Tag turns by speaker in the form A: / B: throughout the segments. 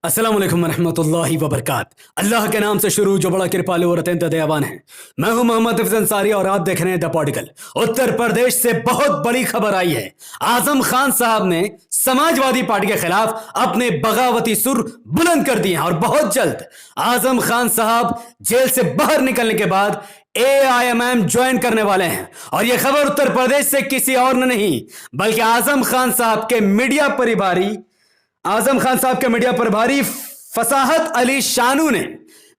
A: अस्सलाम वालेकुम रहमतुल्लाहि व बरकात। अल्लाह के नाम से शुरू जो बड़ा कृपालु और अत्यंत दयावान है। मैं हूं मोहम्मद हफीज अंसारी और आप देख रहे हैं द पॉलिटिकल। उत्तर प्रदेश से बहुत बड़ी खबर आई है। आजम खान साहब ने समाजवादी पार्टी के खिलाफ अपने बगावती सुर बुलंद कर दिए हैं और बहुत जल्द आजम खान साहब जेल से बाहर निकलने के बाद AIMM ज्वाइन करने वाले हैं। और यह खबर उत्तर प्रदेश से किसी और ने नहीं बल्कि आजम खान साहब के मीडिया प्रभारी फसाहत अली शानू ने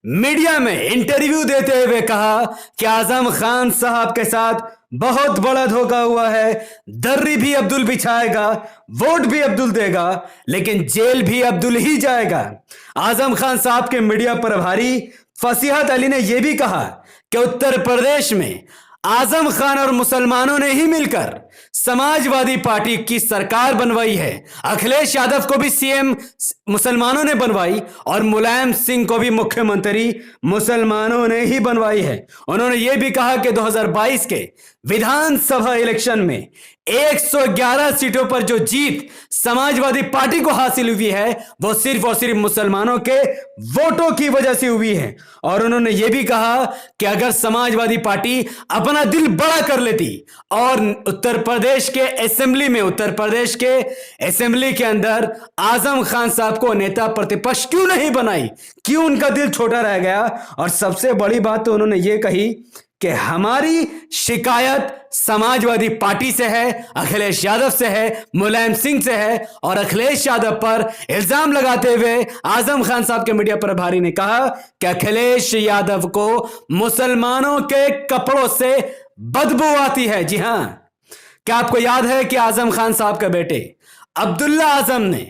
A: मीडिया में इंटरव्यू देते हुए कहा कि आजम खान साहब के साथ बहुत बड़ा धोखा हुआ है। दर्री भी अब्दुल बिछाएगा, वोट भी अब्दुल देगा, लेकिन जेल भी अब्दुल ही जाएगा। आजम खान साहब के मीडिया प्रभारी फसीहत अली ने यह भी कहा कि उत्तर प्रदेश में आजम खान और मुसलमानों ने ही मिलकर समाजवादी पार्टी की सरकार बनवाई है। अखिलेश यादव को भी CM मुसलमानों ने बनवाई और मुलायम सिंह को भी मुख्यमंत्री मुसलमानों ने ही बनवाई है। उन्होंने यह भी कहा कि 2022 के विधानसभा इलेक्शन में 111 सीटों पर जो जीत समाजवादी पार्टी को हासिल हुई है वो सिर्फ और सिर्फ मुसलमानों के वोटों की वजह से हुई है। और उन्होंने यह भी कहा कि अगर समाजवादी पार्टी अपना दिल बड़ा कर लेती और उत्तर प्रदेश के असेंबली के अंदर आजम खान साहब को नेता प्रतिपक्ष क्यों नहीं बनाई, क्यों उनका दिल छोटा रह गया। और सबसे बड़ी बात तो उन्होंने ये कही कि हमारी शिकायत समाजवादी पार्टी से है, अखिलेश यादव से है, मुलायम सिंह से है। और अखिलेश यादव पर इल्जाम लगाते हुए आजम खान साहब के मीडिया प्रभारी ने कहा कि अखिलेश यादव को मुसलमानों के कपड़ों से बदबू आती है। जी हां, क्या आपको याद है कि आजम खान साहब के बेटे अब्दुल्ला आजम ने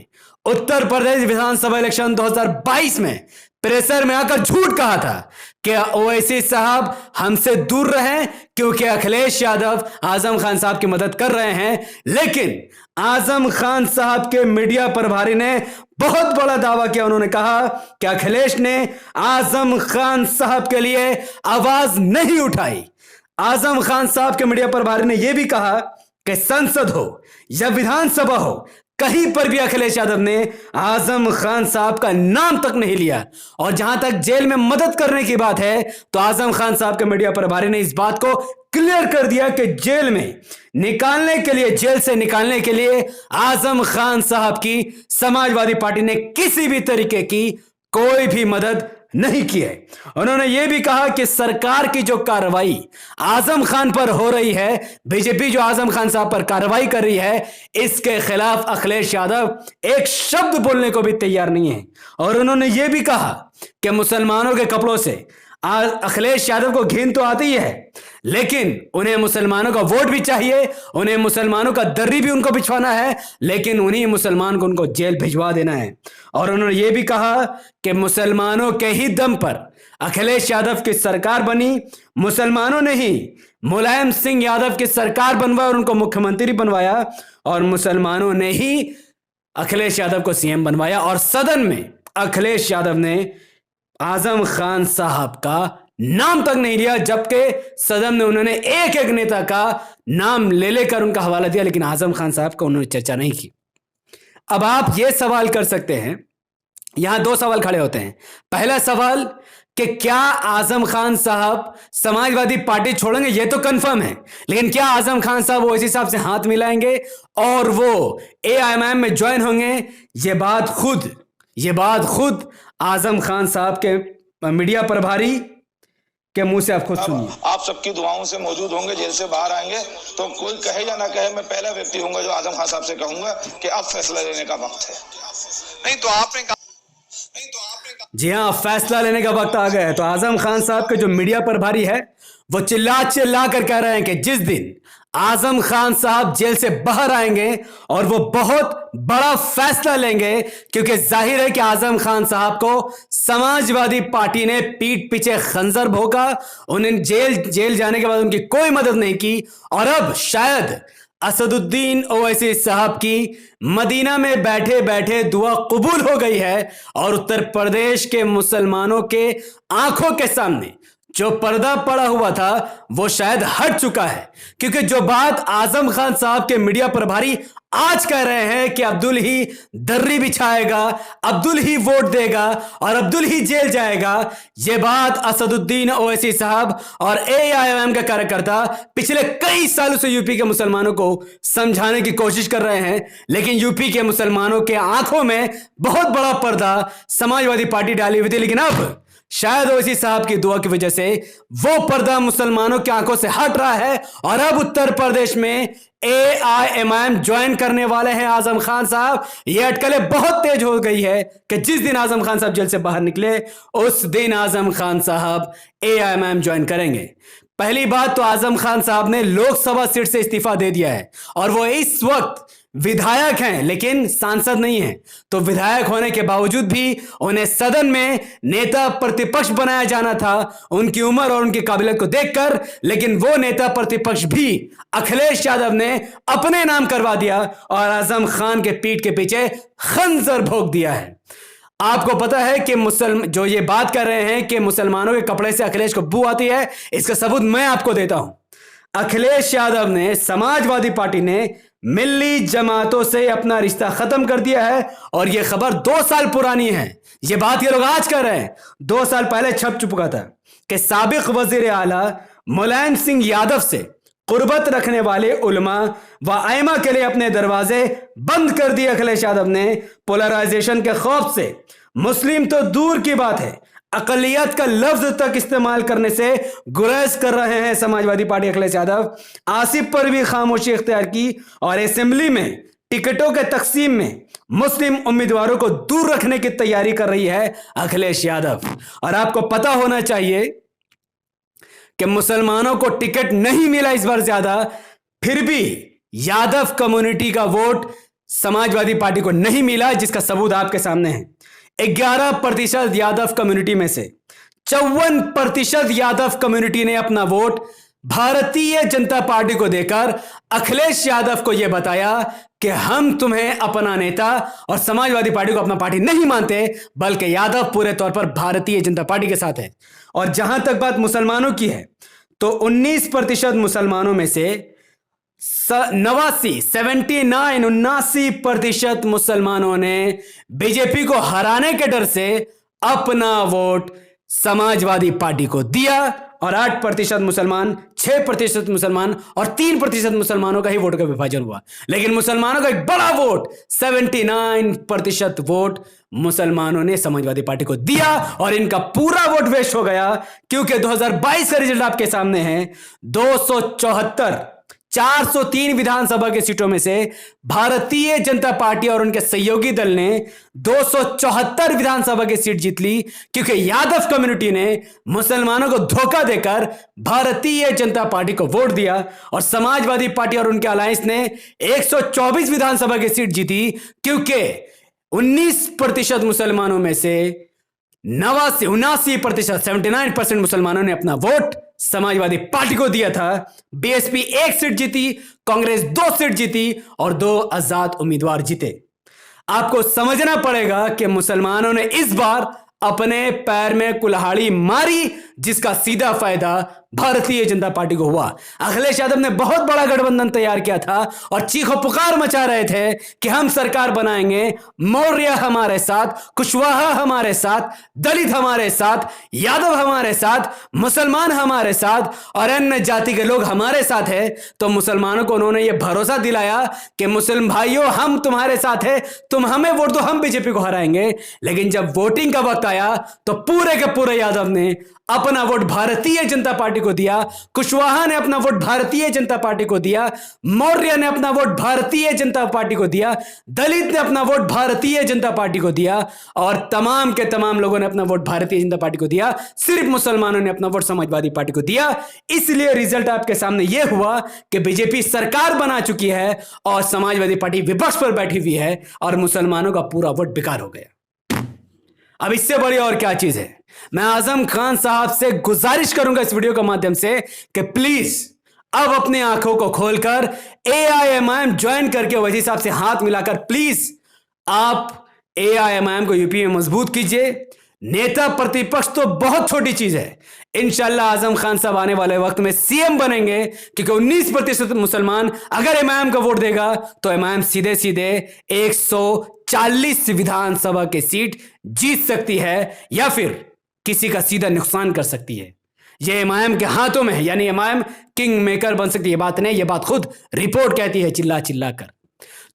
A: उत्तर प्रदेश विधानसभा इलेक्शन 2022 में प्रेशर में आकर झूठ कहा था कि ओवैसी साहब हमसे दूर रहें क्योंकि अखिलेश यादव आजम खान साहब की मदद कर रहे हैं। लेकिन आजम खान साहब के मीडिया प्रभारी ने बहुत बड़ा दावा किया। उन्होंने कहा कि अखिलेश ने आजम खान साहब के लिए आवाज नहीं उठाई। आजम खान साहब के मीडिया प्रभारी ने यह भी कहा कि संसद हो या विधानसभा हो, कहीं पर भी अखिलेश यादव ने आजम खान साहब का नाम तक नहीं लिया। और जहां तक जेल में मदद करने की बात है तो आजम खान साहब के मीडिया प्रभारी ने इस बात को क्लियर कर दिया कि जेल से निकालने के लिए आजम खान साहब की समाजवादी पार्टी ने किसी भी तरीके की कोई भी मदद नहीं की है। उन्होंने यह भी कहा कि सरकार की जो कार्रवाई आजम खान पर हो रही है, बीजेपी जो आजम खान साहब पर कार्रवाई कर रही है, इसके खिलाफ अखिलेश यादव एक शब्द बोलने को भी तैयार नहीं है। और उन्होंने यह भी कहा कि मुसलमानों के कपड़ों से अखिलेश यादव को घिन तो आती है, लेकिन उन्हें मुसलमानों का वोट भी चाहिए, उन्हें मुसलमानों का दर्री भी उनको बिछवाना है, लेकिन उन्हीं मुसलमान को उनको जेल भिजवा देना है। और उन्होंने ये भी कहा कि मुसलमानों के ही दम पर अखिलेश यादव की सरकार बनी, मुसलमानों ने ही मुलायम सिंह यादव की सरकार बनवाई और उनको मुख्यमंत्री बनवाया, और मुसलमानों ने ही अखिलेश यादव को CM बनवाया। और सदन में अखिलेश यादव ने आजम खान साहब का नाम तक नहीं लिया, जबकि सदन में उन्होंने एक एक नेता का नाम ले लेकर उनका हवाला दिया, लेकिन आजम खान साहब का उन्होंने चर्चा नहीं की। अब आप ये सवाल कर सकते हैं, यहां दो सवाल खड़े होते हैं। पहला सवाल कि क्या आजम खान साहब समाजवादी पार्टी छोड़ेंगे, ये तो कंफर्म है, लेकिन क्या आजम खान साहब ओवैसी साहब से हाथ मिलाएंगे और वो AIMM में ज्वाइन होंगे? ये बात खुद आजम खान साहब के मीडिया प्रभारी के मुंह से आप खुद सुनिए।
B: आप सबकी दुआओं से मौजूद होंगे, जेल से बाहर आएंगे तो कोई कहे या ना कहे, मैं पहला व्यक्ति होऊंगा जो आजम खान साहब से कहूंगा कि अब फैसला लेने का वक्त है। नहीं तो आपने कहा
A: जी हां, फैसला लेने का वक्त आ गया है। तो आजम खान साहब के जो मीडिया प्रभारी है वो चिल्ला कर कह रहे हैं कि जिस दिन आजम खान साहब जेल से बाहर आएंगे और वो बहुत बड़ा फैसला लेंगे, क्योंकि जाहिर है कि आजम खान साहब को समाजवादी पार्टी ने पीठ पीछे खंजर भोंका, उन्हें जेल जाने के बाद उनकी कोई मदद नहीं की, और अब शायद असदुद्दीन ओवैसी साहब की मदीना में बैठे बैठे दुआ कबूल हो गई है और उत्तर प्रदेश के मुसलमानों के आंखों के सामने जो पर्दा पड़ा हुआ था वो शायद हट चुका है, क्योंकि जो बात आजम खान साहब के मीडिया प्रभारी आज कह रहे हैं कि अब्दुल ही दर्री बिछाएगा, अब्दुल ही वोट देगा और अब्दुल ही जेल जाएगा, यह बात असदुद्दीन ओवैसी साहब और एआईएमआईएम का कार्यकर्ता पिछले कई सालों से यूपी के मुसलमानों को समझाने की कोशिश कर रहे हैं, लेकिन यूपी के मुसलमानों के आंखों में बहुत बड़ा पर्दा समाजवादी पार्टी डाली हुई थी। लेकिन अब शायद ओवैसी साहब की दुआ की वजह से वो पर्दा मुसलमानों की आंखों से हट रहा है और अब उत्तर प्रदेश में एआईएमआईएम ज्वाइन करने वाले हैं आजम खान साहब। ये अटकलें बहुत तेज हो गई है कि जिस दिन आजम खान साहब जेल से बाहर निकले उस दिन आजम खान साहब एआईएमआईएम ज्वाइन करेंगे। पहली बात तो आजम खान साहब ने लोकसभा सीट से इस्तीफा दे दिया है और वो इस वक्त विधायक हैं लेकिन सांसद नहीं हैं। तो विधायक होने के बावजूद भी उन्हें सदन में नेता प्रतिपक्ष बनाया जाना था उनकी उम्र और उनकी काबिलियत को देखकर, लेकिन वो नेता प्रतिपक्ष भी अखिलेश यादव ने अपने नाम करवा दिया और आजम खान के पीठ के पीछे खंजर भोंक दिया है। आपको पता है कि जो ये बात कर रहे हैं कि मुसलमानों के कपड़े से अखिलेश को बू आती है, इसका सबूत मैं आपको देता हूं। अखिलेश यादव ने, समाजवादी पार्टी ने मिल्ली जमातों से अपना रिश्ता खत्म कर दिया है और यह खबर 2 साल पुरानी है। यह बात ये लोग आज कर रहे हैं, 2 साल पहले छप चुका था कि साबिक वजीर आला मुलायम सिंह यादव से कुर्बत रखने वाले उलमा व आइमा के लिए अपने दरवाजे बंद कर दिए अखिलेश यादव ने। पोलराइजेशन के खौफ से मुस्लिम तो दूर की बात है, अकलियत का लफ्ज तक इस्तेमाल करने से गुरेज कर रहे हैं समाजवादी पार्टी अखिलेश यादव। आसिफ पर भी खामोशी इख्तियार की और असेंबली में टिकटों के तकसीम में मुस्लिम उम्मीदवारों को दूर रखने की तैयारी कर रही है अखिलेश यादव। और आपको पता होना चाहिए कि मुसलमानों को टिकट नहीं मिला इस बार ज्यादा, फिर भी यादव कम्युनिटी का वोट समाजवादी पार्टी को नहीं मिला, जिसका सबूत आपके सामने है। 11% यादव कम्युनिटी में से 54% यादव कम्युनिटी ने अपना वोट भारतीय जनता पार्टी को देकर अखिलेश यादव को यह बताया कि हम तुम्हें अपना नेता और समाजवादी पार्टी को अपना पार्टी नहीं मानते, बल्कि यादव पूरे तौर पर भारतीय जनता पार्टी के साथ है। और जहां तक बात मुसलमानों की है तो 19% मुसलमानों में से 79% मुसलमानों ने बीजेपी को हराने के डर से अपना वोट समाजवादी पार्टी को दिया और 8% मुसलमान, 6% मुसलमान और 3% मुसलमानों का ही वोट का विभाजन हुआ। लेकिन मुसलमानों का एक बड़ा वोट 79% वोट मुसलमानों ने समाजवादी पार्टी को दिया और इनका पूरा वोट वेस्ट हो गया, क्योंकि 2022 का रिजल्ट आपके सामने है। 403 विधानसभा के सीटों में से भारतीय जनता पार्टी और उनके सहयोगी दल ने 274 विधानसभा की सीट जीत ली, क्योंकि यादव कम्युनिटी ने मुसलमानों को धोखा देकर भारतीय जनता पार्टी को वोट दिया और समाजवादी पार्टी और उनके अलायंस ने 124 विधानसभा की सीट जीती, क्योंकि 19% मुसलमानों में से 79% मुसलमानों ने अपना वोट समाजवादी पार्टी को दिया था। बीएसपी 1 सीट जीती, कांग्रेस 2 सीट जीती और 2 आजाद उम्मीदवार जीते। आपको समझना पड़ेगा कि मुसलमानों ने इस बार अपने पैर में कुल्हाड़ी मारी, जिसका सीधा फायदा भारतीय जनता पार्टी को हुआ। अखिलेश यादव ने बहुत बड़ा गठबंधन तैयार किया था और चीखो पुकार मचा रहे थे कि हम सरकार बनाएंगे, मौर्य हमारे साथ, कुशवाहा हमारे साथ, दलित हमारे साथ, यादव हमारे साथ, मुसलमान हमारे साथ और अन्य जाति के लोग हमारे साथ है। तो मुसलमानों को उन्होंने यह भरोसा दिलाया कि मुस्लिम भाइयों हम तुम्हारे साथ है, तुम हमें वोट दो, हम बीजेपी को हराएंगे। लेकिन जब वोटिंग का वक्त आया तो पूरे के पूरे यादव ने अपना वोट भारतीय जनता पार्टी को दिया, कुशवाहा ने अपना वोट भारतीय जनता पार्टी को दिया, मौर्य ने अपना वोट भारतीय जनता पार्टी को दिया, दलित ने अपना वोट भारतीय जनता पार्टी को दिया और तमाम के तमाम लोगों ने अपना वोट भारतीय जनता पार्टी को दिया। सिर्फ मुसलमानों ने अपना वोट समाजवादी पार्टी को दिया। इसलिए रिजल्ट आपके सामने यह हुआ कि बीजेपी सरकार बना चुकी है और समाजवादी पार्टी विपक्ष पर बैठी हुई है और मुसलमानों का पूरा वोट बेकार हो गया। अब इससे बड़ी और क्या चीज है? मैं आजम खान साहब से गुजारिश करूंगा इस वीडियो के माध्यम से कि प्लीज अब अपनी आंखों को खोलकर एआईएमआईएम ज्वाइन करके ओवैसी साहब से हाथ मिलाकर प्लीज आप एआईएमआईएम को यूपी में मजबूत कीजिए। नेता प्रतिपक्ष तो बहुत छोटी चीज है। इंशाल्लाह आजम खान साहब आने वाले वक्त में सीएम बनेंगे, क्योंकि 19% मुसलमान अगर इमाम का वोट देगा तो इमाम सीधे सीधे 140 विधानसभा की सीट जीत सकती है या फिर किसी का सीधा नुकसान कर सकती है। यह इमाम के हाथों में है, यानी इमाम किंग मेकर बन सकती है। ये बात नहीं, ये बात खुद रिपोर्ट कहती है चिल्ला चिल्ला कर।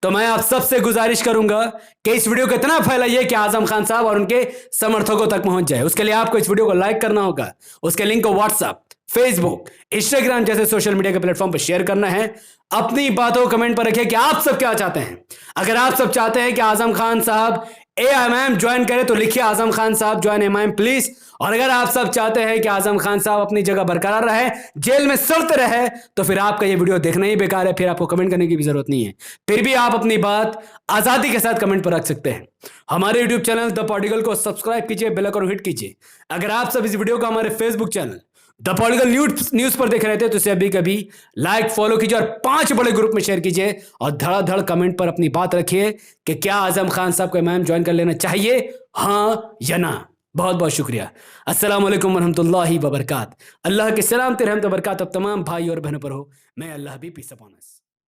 A: तो मैं आप सबसे गुजारिश करूंगा कि इस वीडियो को इतना फैलाइए कि आजम खान साहब और उनके समर्थकों तक पहुंच जाए। उसके लिए आपको इस वीडियो को लाइक करना होगा, उसके लिंक को व्हाट्सएप, फेसबुक, इंस्टाग्राम जैसे सोशल मीडिया के प्लेटफॉर्म पर शेयर करना है। अपनी बातों को कमेंट पर रखिए कि आप सब क्या चाहते हैं। अगर आप सब चाहते हैं कि आजम खान साहब एएमआईएम ज्वाइन करें तो लिखिए आजम खान साहब ज्वाइन एएमआईएम प्लीज। और अगर आप सब चाहते हैं कि आजम खान साहब अपनी जगह बरकरार रहे, जेल में सड़ते रहे, तो फिर आपका ये वीडियो देखना ही बेकार है। फिर आपको कमेंट करने की भी जरूरत नहीं है। फिर भी आप अपनी बात आजादी के साथ कमेंट पर रख सकते हैं। हमारे यूट्यूब चैनल द पॉलिटिकल को सब्सक्राइब कीजिए, बेल आइकन हिट कीजिए। अगर आप सब इस वीडियो को हमारे Facebook channel the political news पर देख रहे थे तो इसे अभी कभी लाइक, फॉलो कीजिए और 5 बड़े ग्रुप में शेयर कीजिए। और धड़ाधड़ कमेंट पर अपनी बात रखिए कि क्या आजम खान साहब को इमाम ज्वाइन कर लेना चाहिए, हाँ या ना। बहुत बहुत शुक्रिया। अस्सलाम वालेकुम वरहमतुल्लाहि वबरकात। अल्लाह के सलाम रहमत बरकत अब तमाम भाई और बहनों पर हो। मैं अल्लाह भी पीस अपॉन अस।